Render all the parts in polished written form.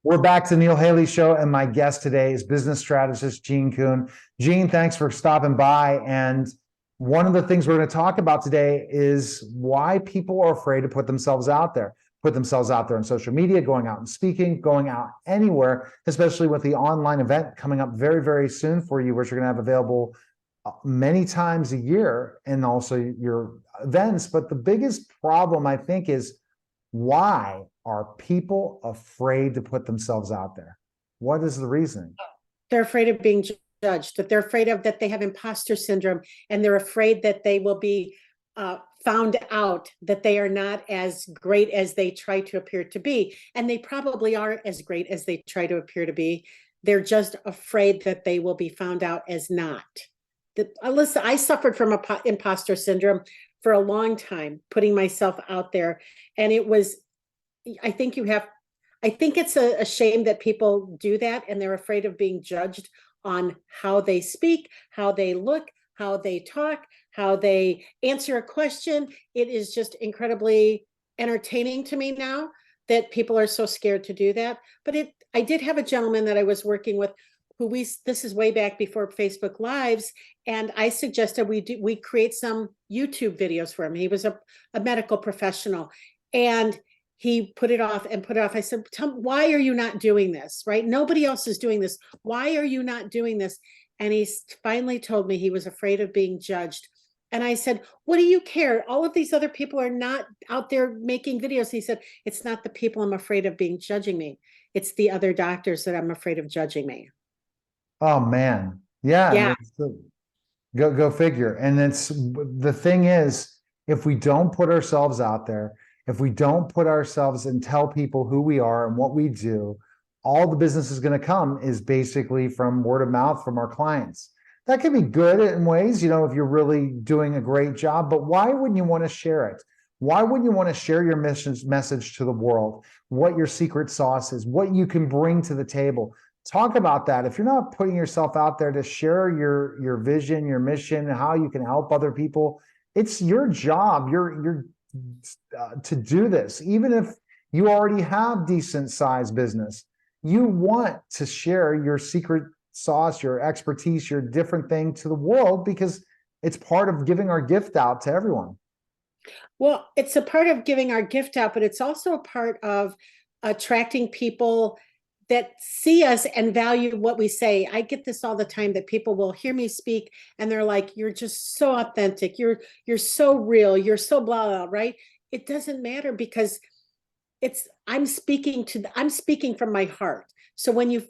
We're back to Neil Haley Show, and my guest today is business strategist Jean Kuhn. Jean, thanks for stopping by. And one of the things we're going to talk about today is why people are afraid to put themselves out there. Put themselves out there on social media, going out and speaking, going out anywhere, especially with the online event coming up very, very soon for you, which you're going to have available many times a year, and also your events. But the biggest problem, I think, is why are people afraid to put themselves out there? What is the reason? They're afraid of being judged, that they're afraid of that they have imposter syndrome, and they're afraid that they will be found out, that they are not as great as they try to appear to be. And they probably are as great as they try to appear to be. They're just afraid that they will be found out as not. Listen, I suffered from imposter syndrome for a long time, putting myself out there. And it was, I think it's a shame that people do that, and they're afraid of being judged on how they speak, how they look, how they talk, how they answer a question. It is just incredibly entertaining to me now that people are so scared to do that. But I did have a gentleman that I was working with who this is way back before Facebook Lives, and I suggested we create some YouTube videos for him. He was a medical professional, and he put it off and put it off. I said, why are you not doing this, right? Nobody else is doing this. Why are you not doing this? And he finally told me he was afraid of being judged. And I said, what do you care? All of these other people are not out there making videos. He said, it's not the people I'm afraid of being judging me. It's the other doctors that I'm afraid of judging me. Oh man. Yeah. Go figure. And it's the thing is, if we don't put ourselves out there, if we don't put ourselves and tell people who we are and what we do, all the business is going to come is basically from word of mouth from our clients. That can be good in ways, if you're really doing a great job, but why wouldn't you want to share it? Why wouldn't you want to share your message to the world, what your secret sauce is, what you can bring to the table? Talk about that. If you're not putting yourself out there to share your vision, your mission, how you can help other people, it's your job. You're to do this. Even if you already have decent sized business, you want to share your secret sauce, your expertise, your different thing to the world, because it's part of giving our gift out to everyone. Well, it's a part of giving our gift out, but it's also a part of attracting people that see us and value what we say. I get this all the time, that people will hear me speak and they're like, you're just so authentic. You're so real. You're so blah, blah, right? It doesn't matter, because I'm speaking from my heart. So when you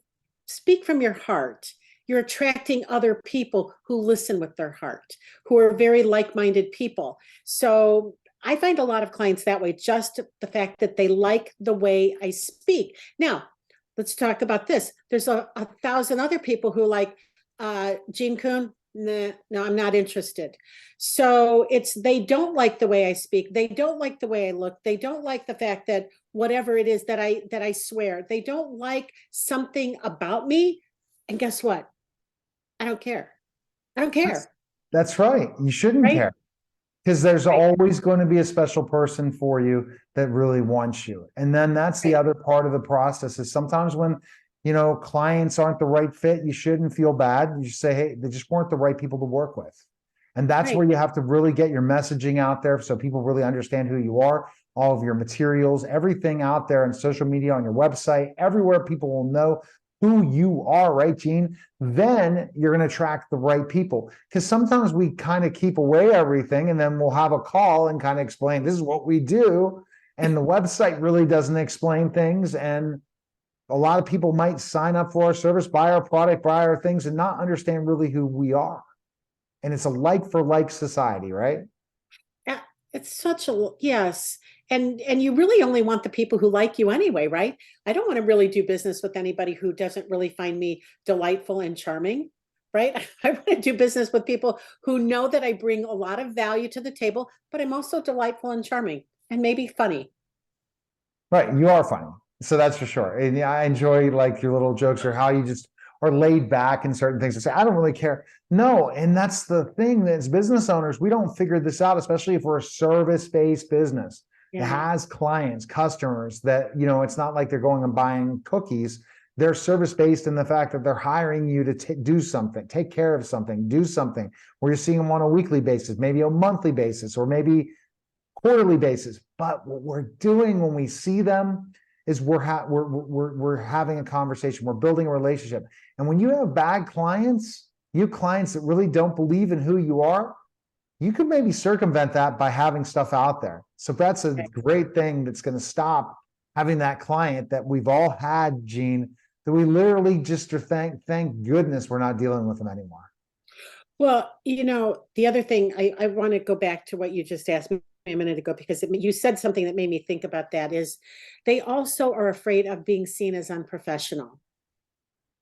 speak from your heart, you're attracting other people who listen with their heart, who are very like-minded people. So I find a lot of clients that way, just the fact that they like the way I speak. Now, let's talk about this. There's a thousand other people who like Jean Kuhn. Nah, no, I'm not interested. So they don't like the way I speak. They don't like the way I look. They don't like the fact that whatever it is that I swear. They don't like something about me. And guess what? I don't care. I don't care. That's right. You shouldn't care. Because there's always going to be a special person for you that really wants you. And then that's the other part of the process, is sometimes when, clients aren't the right fit, you shouldn't feel bad. You just say, hey, they just weren't the right people to work with. And that's where you have to really get your messaging out there so people really understand who you are, all of your materials, everything out there on social media, on your website, everywhere people will know who you are, right, Jean? Then you're going to attract the right people. Because sometimes we kind of keep away everything, and then we'll have a call and kind of explain, this is what we do. And the website really doesn't explain things. And a lot of people might sign up for our service, buy our product, buy our things, and not understand really who we are. And it's a like for like society, right? It's such a, yes. And you really only want the people who like you anyway, right? I don't want to really do business with anybody who doesn't really find me delightful and charming, right? I want to do business with people who know that I bring a lot of value to the table, but I'm also delightful and charming and maybe funny. Right. You are funny. So that's for sure. And yeah, I enjoy like your little jokes, or how you just are laid back in certain things, to say, I don't really care. No. And that's the thing, that as business owners, we don't figure this out, especially if we're a service-based business. It has clients, customers that, it's not like they're going and buying cookies. They're service-based in the fact that they're hiring you to do something, take care of something, do something where you're seeing them on a weekly basis, maybe a monthly basis, or maybe quarterly basis. But what we're doing when we see them is we're having a conversation, we're building a relationship. And when you have bad clients, clients that really don't believe in who you are, you could maybe circumvent that by having stuff out there. So that's a great thing that's going to stop having that client that we've all had, Jean, that we literally just are thank goodness we're not dealing with them anymore. Well, the other thing, I want to go back to what you just asked me a minute ago, because you said something that made me think about that, is they also are afraid of being seen as unprofessional.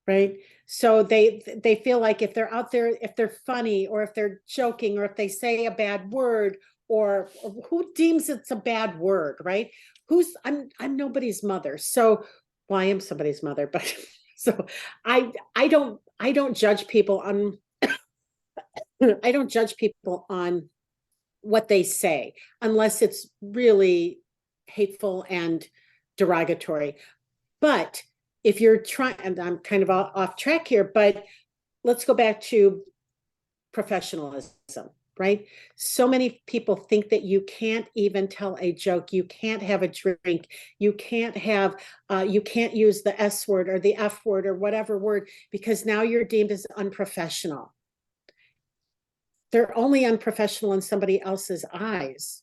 Right. So they feel like if they're out there, if they're funny, or if they're joking, or if they say a bad word, or who deems it's a bad word, right? I'm nobody's mother. So, well, I am somebody's mother, but so I don't judge people on I don't judge people on what they say unless it's really hateful and derogatory. But if you're trying, and I'm kind of off track here, but let's go back to professionalism, right? So many people think that you can't even tell a joke, you can't have a drink, you can't use the S word or the F word or whatever word, because now you're deemed as unprofessional. They're only unprofessional in somebody else's eyes.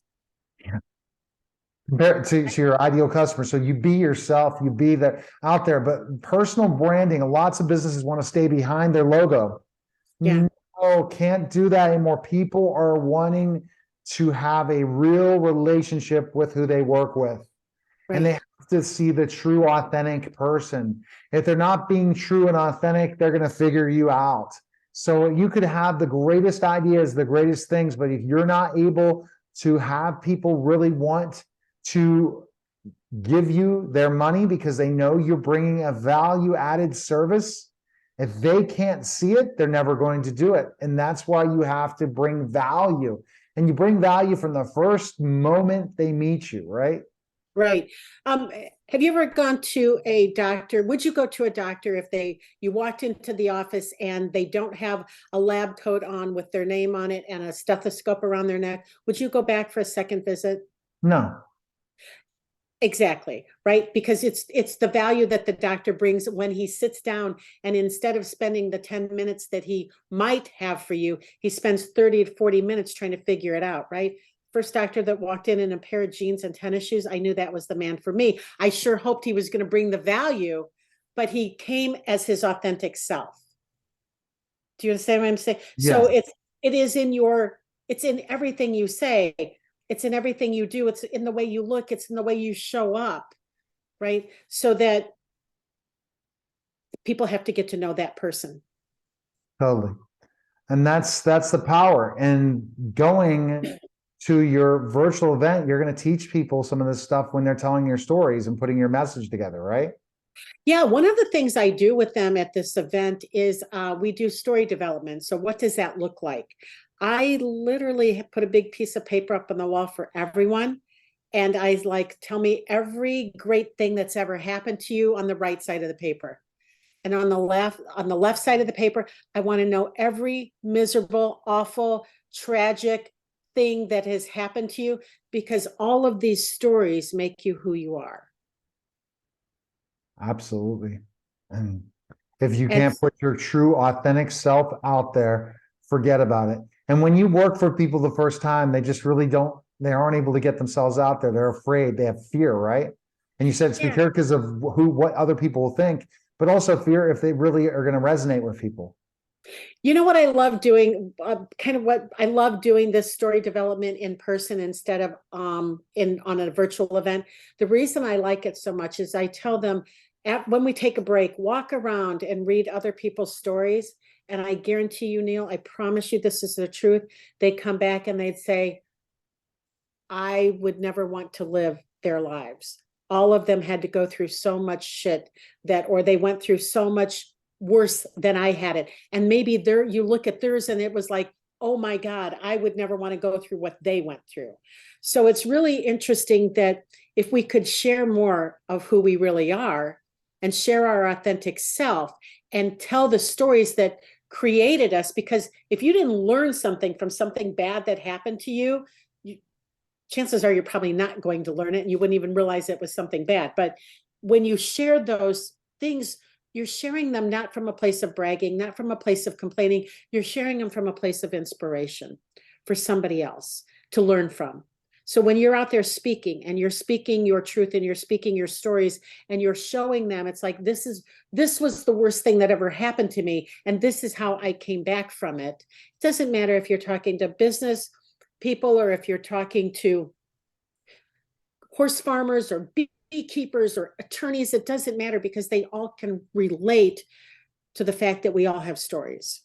Compared to your ideal customer. So you be yourself, you be out there, but personal branding, lots of businesses want to stay behind their logo. No, can't do that anymore. People are wanting to have a real relationship with who they work with. Right. And they have to see the true, authentic person. If they're not being true and authentic, they're going to figure you out. So you could have the greatest ideas, the greatest things, but if you're not able to have people really want to give you their money because they know you're bringing a value-added service, if they can't see it, they're never going to do it. And that's why you have to bring value. And you bring value from the first moment they meet you, right? Right. Have you ever gone to a doctor? Would you go to a doctor if you walked into the office and they don't have a lab coat on with their name on it and a stethoscope around their neck? Would you go back for a second visit? No. Exactly, right? Because it's the value that the doctor brings when he sits down, and instead of spending the 10 minutes that he might have for you, he spends 30 to 40 minutes trying to figure it out, right? First doctor that walked in a pair of jeans and tennis shoes, I knew that was the man for me. I sure hoped he was going to bring the value, but he came as his authentic self. Do you understand what I'm saying? Yes. So it's in everything you say. It's in everything you do. It's in the way you look. It's in the way you show up, right? So that people have to get to know that person. Totally. And that's the power. And going to your virtual event, you're going to teach people some of this stuff when they're telling your stories and putting your message together, right? Yeah, one of the things I do with them at this event is we do story development. So what does that look like? I literally put a big piece of paper up on the wall for everyone. And I tell me every great thing that's ever happened to you on the right side of the paper. And on the left side of the paper, I want to know every miserable, awful, tragic thing that has happened to you, because all of these stories make you who you are. Absolutely. And if you can't put your true, authentic self out there, forget about it. And when you work for people the first time, they just really they aren't able to get themselves out there. They're afraid, they have fear, right? And you said it's fear because of what other people will think, but also fear if they really are going to resonate with people. You know what I love doing, I love doing this story development in person instead of on a virtual event. The reason I like it so much is I tell them when we take a break, walk around and read other people's stories. And I guarantee you, Neil, I promise you this is the truth. They come back and they'd say, I would never want to live their lives. All of them had to go through so much shit or they went through so much worse than I had it. And maybe you look at theirs and it was like oh my God, I would never want to go through what they went through. So it's really interesting that if we could share more of who we really are and share our authentic self and tell the stories that created us, because if you didn't learn something from something bad that happened to you, chances are you're probably not going to learn it and you wouldn't even realize it was something bad. But when you share those things, you're sharing them not from a place of bragging, not from a place of complaining. You're sharing them from a place of inspiration for somebody else to learn from. So when you're out there speaking and you're speaking your truth and you're speaking your stories and you're showing them, it's like, this was the worst thing that ever happened to me. And this is how I came back from it. It doesn't matter if you're talking to business people or if you're talking to horse farmers or beekeepers or attorneys, it doesn't matter, because they all can relate to the fact that we all have stories.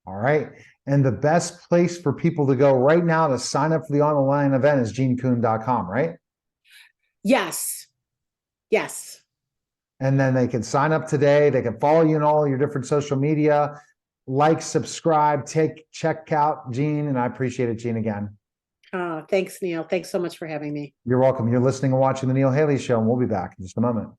All right. And the best place for people to go right now to sign up for the online event is jeankuhn.com, right? Yes. Yes. And then they can sign up today. They can follow you in all your different social media, like, subscribe, check out Jean. And I appreciate it, Jean, again. Thanks, Neil. Thanks so much for having me. You're welcome. You're listening and watching the Neil Haley Show, and we'll be back in just a moment.